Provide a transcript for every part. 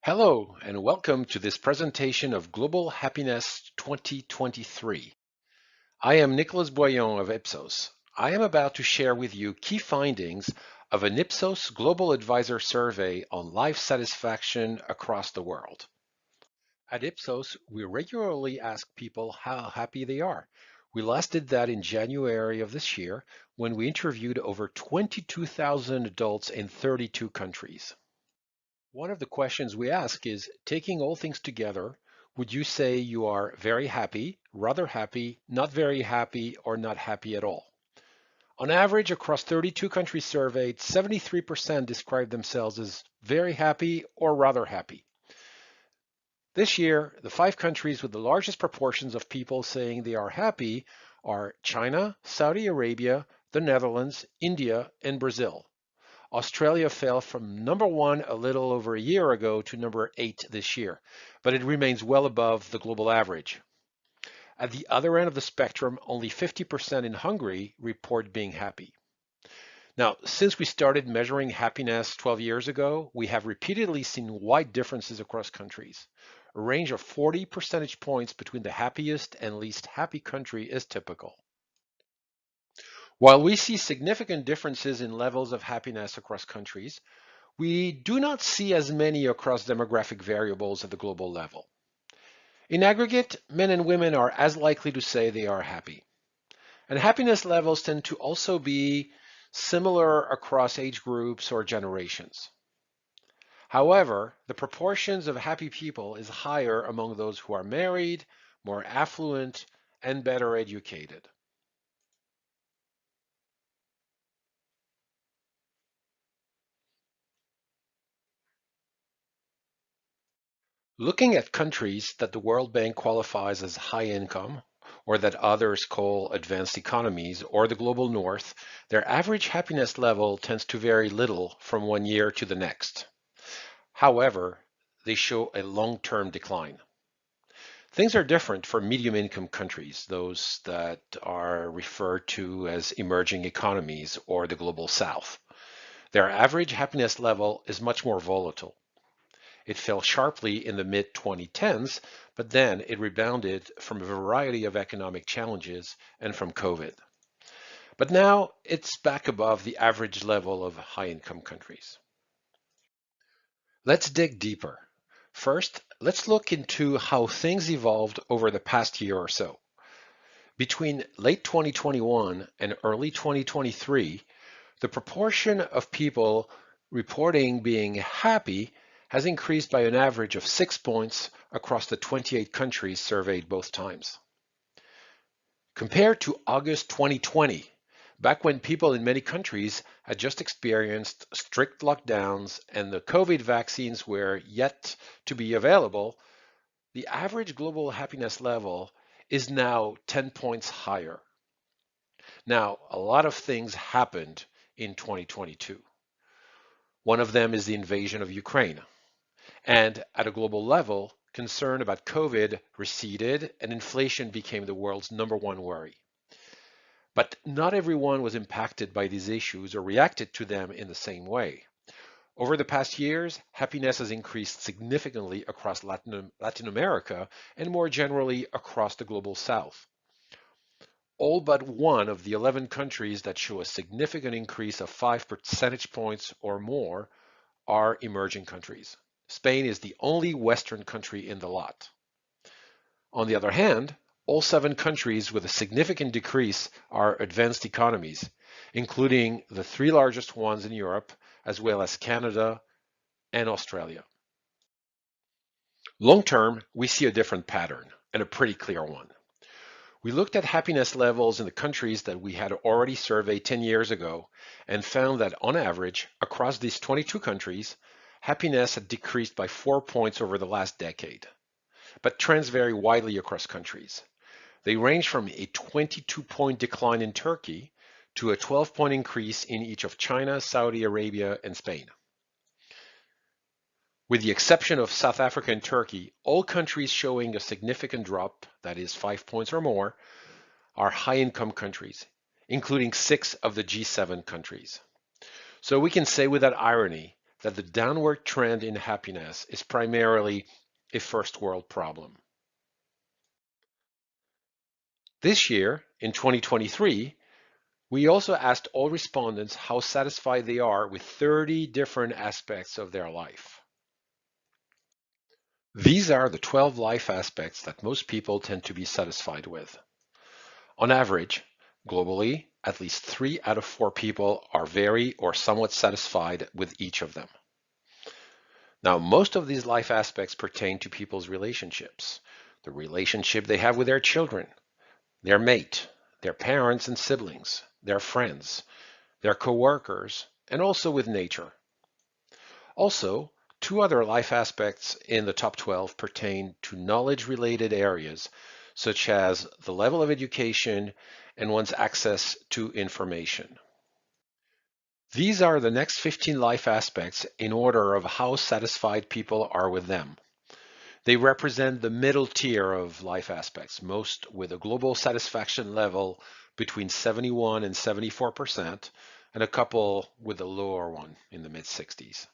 Hello, and welcome to this presentation of Global Happiness 2023. I am Nicolas Boyon of Ipsos. I am about to share with you key findings of an Ipsos Global Advisor survey on life satisfaction across the world. At Ipsos, we regularly ask people how happy they are. We last did that in January of this year when we interviewed over 22,000 adults in 32 countries. One of the questions we ask is, taking all things together, would you say you are very happy, rather happy, not very happy, or not happy at all? On average, across 32 countries surveyed, 73% described themselves as very happy or rather happy. This year, the 5 countries with the largest proportions of people saying they are happy are China, Saudi Arabia, the Netherlands, India, and Brazil. Australia fell from number 1 a little over a year ago to number 8 this year, but it remains well above the global average. At the other end of the spectrum, only 50% in Hungary report being happy. Now, since we started measuring happiness 12 years ago, we have repeatedly seen wide differences across countries. A range of 40 percentage points between the happiest and least happy country is typical. While we see significant differences in levels of happiness across countries, we do not see as many across demographic variables at the global level. In aggregate, men and women are as likely to say they are happy. And happiness levels tend to also be similar across age groups or generations. However, the proportions of happy people is higher among those who are married, more affluent, and better educated. Looking at countries that the World Bank qualifies as high income, or that others call advanced economies, or the global north, their average happiness level tends to vary little from one year to the next. However, they show a long-term decline. Things are different for medium-income countries, those that are referred to as emerging economies or the global south. Their average happiness level is much more volatile. It fell sharply in the mid-2010s, but then it rebounded from a variety of economic challenges and from COVID. But now it's back above the average level of high-income countries. Let's dig deeper. First, let's look into how things evolved over the past year or so. Between late 2021 and early 2023, the proportion of people reporting being happy has increased by an average of 6 points across the 28 countries surveyed both times. Compared to August 2020, back when people in many countries had just experienced strict lockdowns and the COVID vaccines were yet to be available, the average global happiness level is now 10 points higher. Now, a lot of things happened in 2022. One of them is the invasion of Ukraine. And at a global level, concern about COVID receded and inflation became the world's #1 worry. But not everyone was impacted by these issues or reacted to them in the same way. Over the past years, happiness has increased significantly across Latin America and more generally across the global south. All but one of the 11 countries that show a significant increase of 5 percentage points or more are emerging countries. Spain is the only Western country in the lot. On the other hand, all 7 countries with a significant decrease are advanced economies, including the 3 largest ones in Europe, as well as Canada and Australia. Long term, we see a different pattern, and a pretty clear one. We looked at happiness levels in the countries that we had already surveyed 10 years ago and found that on average, across these 22 countries, happiness had decreased by 4 points over the last decade. But trends vary widely across countries. They range from a 22-point decline in Turkey to a 12-point increase in each of China, Saudi Arabia, and Spain. With the exception of South Africa and Turkey, all countries showing a significant drop, that is 5 points or more, are high-income countries, including 6 of the G7 countries. So we can say without irony that the downward trend in happiness is primarily a first world problem. This year, in 2023, we also asked all respondents how satisfied they are with 30 different aspects of their life. These are the 12 life aspects that most people tend to be satisfied with. On average, globally, at least 3 out of 4 people are very or somewhat satisfied with each of them. Now, most of these life aspects pertain to people's relationships, the relationship they have with their children, their mate, their parents and siblings, their friends, their coworkers, and also with nature. Also, 2 other life aspects in the top 12 pertain to knowledge-related areas, such as the level of education and one's access to information. These are the next 15 life aspects in order of how satisfied people are with them. They represent the middle tier of life aspects, most with a global satisfaction level between 71 and 74%, and a couple with a lower one in the mid-60s.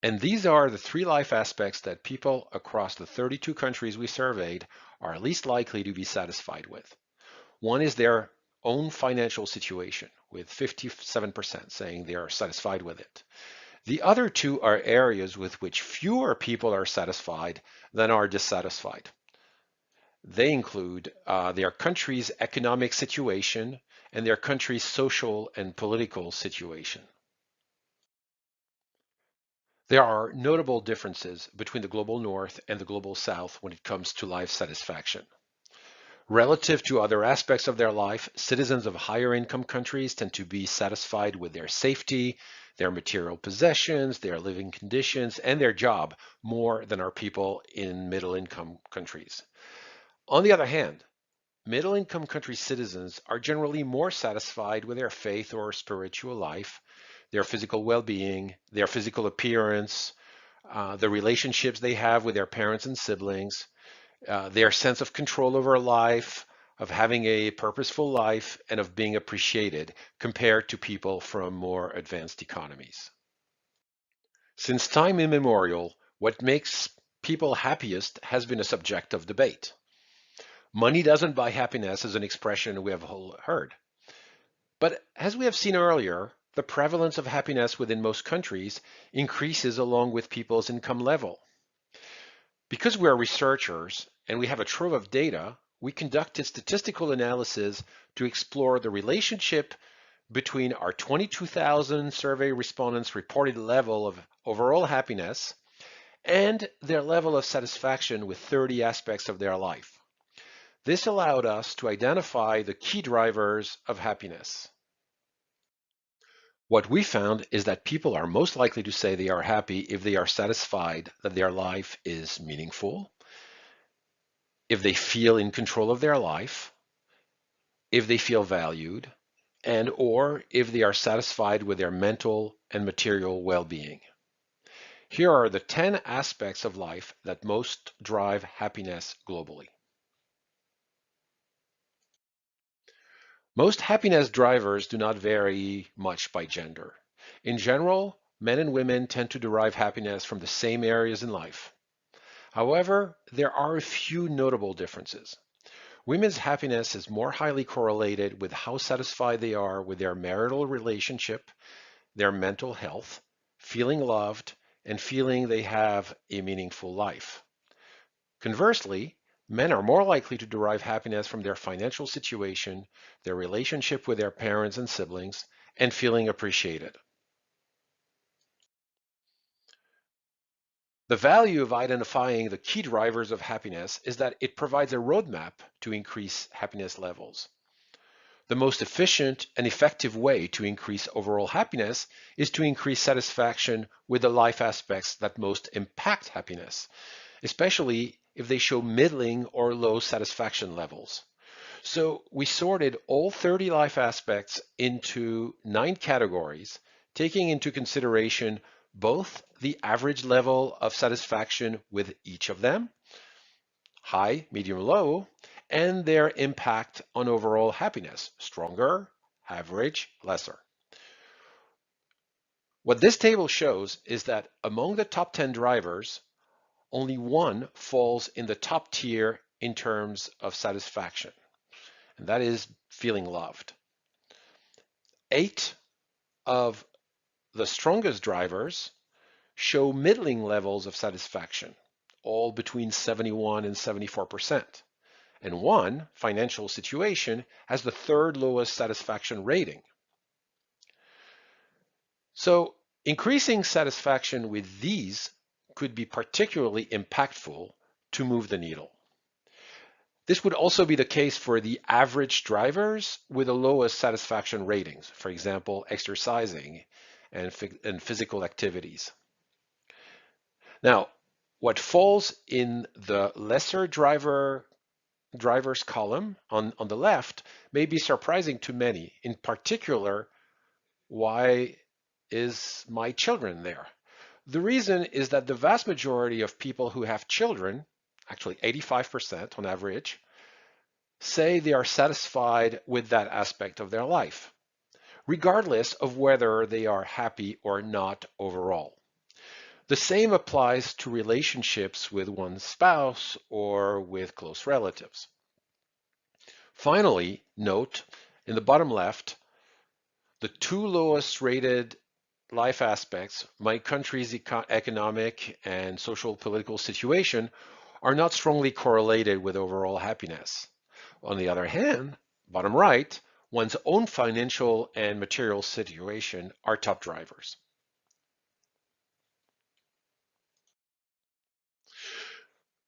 And these are the 3 life aspects that people across the 32 countries we surveyed are least likely to be satisfied with. One is their own financial situation, with 57% saying they are satisfied with it. The other 2 are areas with which fewer people are satisfied than are dissatisfied. They include their country's economic situation and their country's social and political situation. There are notable differences between the global north and the global south when it comes to life satisfaction. Relative to other aspects of their life, citizens of higher income countries tend to be satisfied with their safety, their material possessions, their living conditions, and their job more than are people in middle income countries. On the other hand, middle income country citizens are generally more satisfied with their faith or spiritual life, their physical well-being, their physical appearance, the relationships they have with their parents and siblings, their sense of control over life, of having a purposeful life, and of being appreciated compared to people from more advanced economies. Since time immemorial, what makes people happiest has been a subject of debate. Money doesn't buy happiness is an expression we have heard. But as we have seen earlier, the prevalence of happiness within most countries increases along with people's income level. Because we are researchers and we have a trove of data, we conducted statistical analysis to explore the relationship between our 22,000 survey respondents' reported level of overall happiness and their level of satisfaction with 30 aspects of their life. This allowed us to identify the key drivers of happiness. What we found is that people are most likely to say they are happy if they are satisfied that their life is meaningful, if they feel in control of their life, if they feel valued, and or if they are satisfied with their mental and material well-being. Here are the 10 aspects of life that most drive happiness globally. Most happiness drivers do not vary much by gender. In general, men and women tend to derive happiness from the same areas in life. However, there are a few notable differences. Women's happiness is more highly correlated with how satisfied they are with their marital relationship, their mental health, feeling loved, and feeling they have a meaningful life. Conversely, men are more likely to derive happiness from their financial situation, their relationship with their parents and siblings, and feeling appreciated. The value of identifying the key drivers of happiness is that it provides a roadmap to increase happiness levels. The most efficient and effective way to increase overall happiness is to increase satisfaction with the life aspects that most impact happiness, especially if they show middling or low satisfaction levels. So we sorted all 30 life aspects into 9 categories, taking into consideration both the average level of satisfaction with each of them, high, medium, low, and their impact on overall happiness, stronger, average, lesser. What this table shows is that among the top 10 drivers, only one falls in the top tier in terms of satisfaction, and that is feeling loved. 8 of the strongest drivers show middling levels of satisfaction, all between 71 and 74%. And one, financial situation, has the third lowest satisfaction rating. So increasing satisfaction with these could be particularly impactful to move the needle. This would also be the case for the average drivers with the lowest satisfaction ratings, for example, exercising and physical activities. Now, what falls in the lesser drivers column on the left may be surprising to many. In particular, why is my children there? The reason is that the vast majority of people who have children, actually 85% on average, say they are satisfied with that aspect of their life, regardless of whether they are happy or not overall. The same applies to relationships with one's spouse or with close relatives. Finally, note in the bottom left, the two lowest rated life aspects, my country's economic and social political situation, are not strongly correlated with overall happiness. On the other hand, bottom right, one's own financial and material situation are top drivers.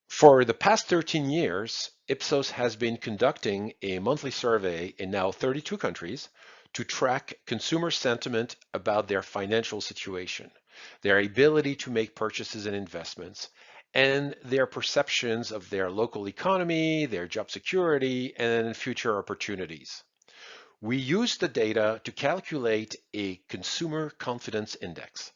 For the past 13 years, Ipsos has been conducting a monthly survey in now 32 countries to track consumer sentiment about their financial situation, their ability to make purchases and investments, and their perceptions of their local economy, their job security, and future opportunities. We use the data to calculate a consumer confidence index.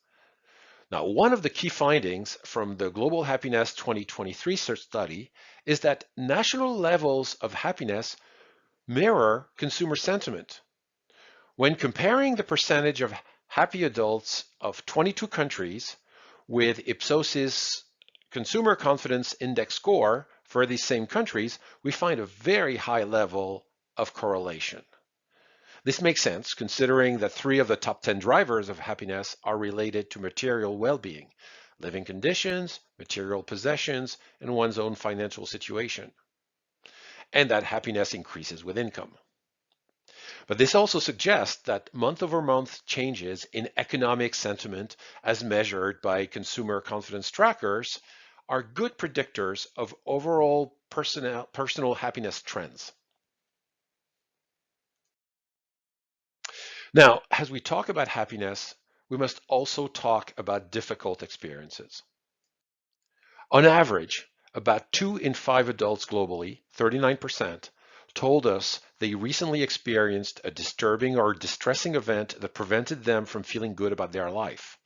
Now, one of the key findings from the Global Happiness 2023 study is that national levels of happiness mirror consumer sentiment. When comparing the percentage of happy adults of 22 countries with Ipsos's Consumer Confidence Index score for these same countries, we find a very high level of correlation. This makes sense considering that 3 of the top 10 drivers of happiness are related to material well-being, living conditions, material possessions, and one's own financial situation, and that happiness increases with income. But this also suggests that month-over-month changes in economic sentiment as measured by consumer confidence trackers are good predictors of overall personal happiness trends. Now, as we talk about happiness, we must also talk about difficult experiences. On average, about 2 in 5 adults globally, 39%, told us they recently experienced a disturbing or distressing event that prevented them from feeling good about their life.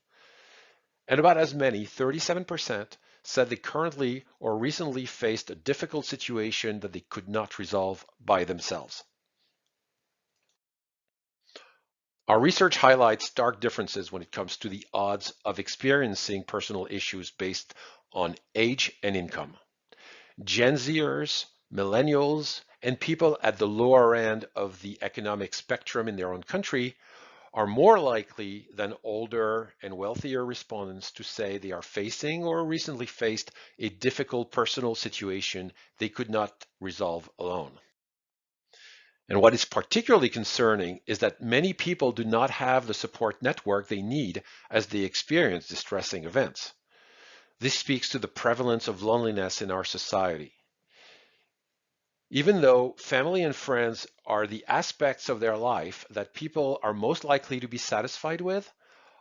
And about as many, 37%, said they currently or recently faced a difficult situation that they could not resolve by themselves. Our research highlights stark differences when it comes to the odds of experiencing personal issues based on age and income. Gen Zers, millennials, and people at the lower end of the economic spectrum in their own country are more likely than older and wealthier respondents to say they are facing or recently faced a difficult personal situation they could not resolve alone. And what is particularly concerning is that many people do not have the support network they need as they experience distressing events. This speaks to the prevalence of loneliness in our society. Even though family and friends are the aspects of their life that people are most likely to be satisfied with,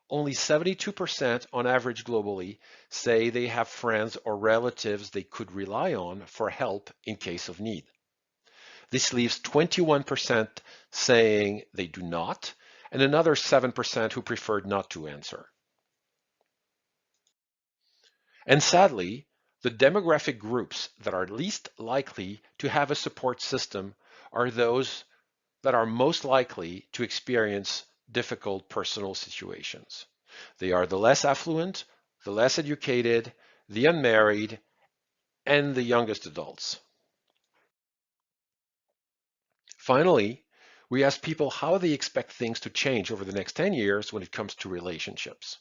only 72% on average globally say they have friends or relatives they could rely on for help in case of need. This leaves 21% saying they do not, and another 7% who preferred not to answer. And sadly, The demographic groups that are least likely to have a support system are those that are most likely to experience difficult personal situations. They are the less affluent, the less educated, the unmarried, and the youngest adults. Finally, we ask people how they expect things to change over the next 10 years when it comes to relationships.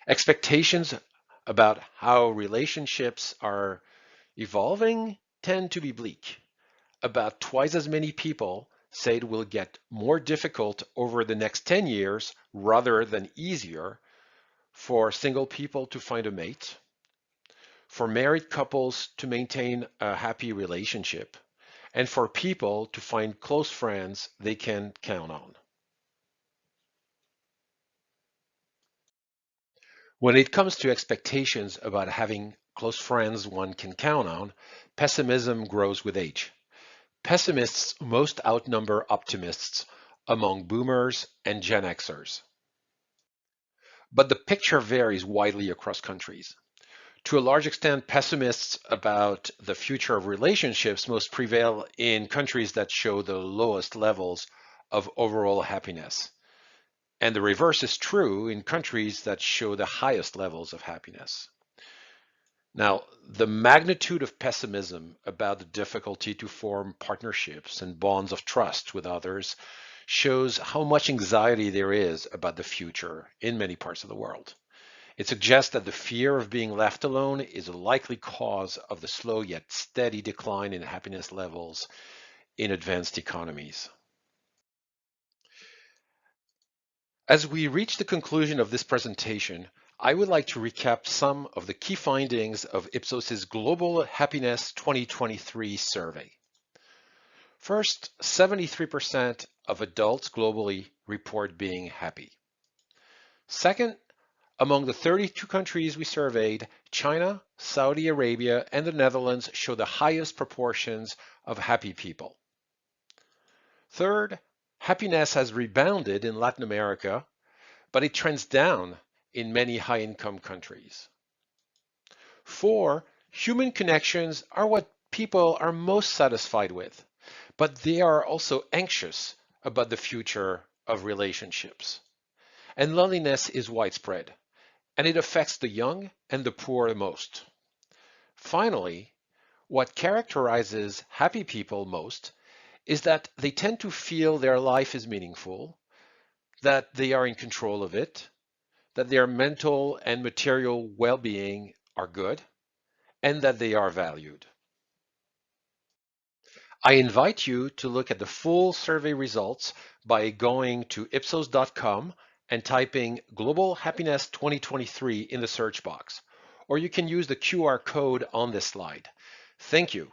Expectations about how relationships are evolving tend to be bleak. About twice as many people say it will get more difficult over the next 10 years rather than easier for single people to find a mate, for married couples to maintain a happy relationship, and for people to find close friends they can count on. When it comes to expectations about having close friends one can count on, pessimism grows with age. Pessimists most outnumber optimists among boomers and Gen Xers. But the picture varies widely across countries. To a large extent, pessimists about the future of relationships most prevail in countries that show the lowest levels of overall happiness. And the reverse is true in countries that show the highest levels of happiness. Now, the magnitude of pessimism about the difficulty to form partnerships and bonds of trust with others shows how much anxiety there is about the future in many parts of the world. It suggests that the fear of being left alone is a likely cause of the slow yet steady decline in happiness levels in advanced economies. As we reach the conclusion of this presentation, I would like to recap some of the key findings of Ipsos's Global Happiness 2023 survey. First, 73% of adults globally report being happy. Second, among the 32 countries we surveyed, China, Saudi Arabia, and the Netherlands show the highest proportions of happy people. Third, happiness has rebounded in Latin America, but it trends down in many high-income countries. Four, human connections are what people are most satisfied with, but they are also anxious about the future of relationships. And loneliness is widespread, and it affects the young and the poor most. Finally, what characterizes happy people most is that they tend to feel their life is meaningful, that they are in control of it, that their mental and material well-being are good, and that they are valued. I invite you to look at the full survey results by going to ipsos.com and typing Global Happiness 2023 in the search box, or you can use the QR code on this slide. Thank you.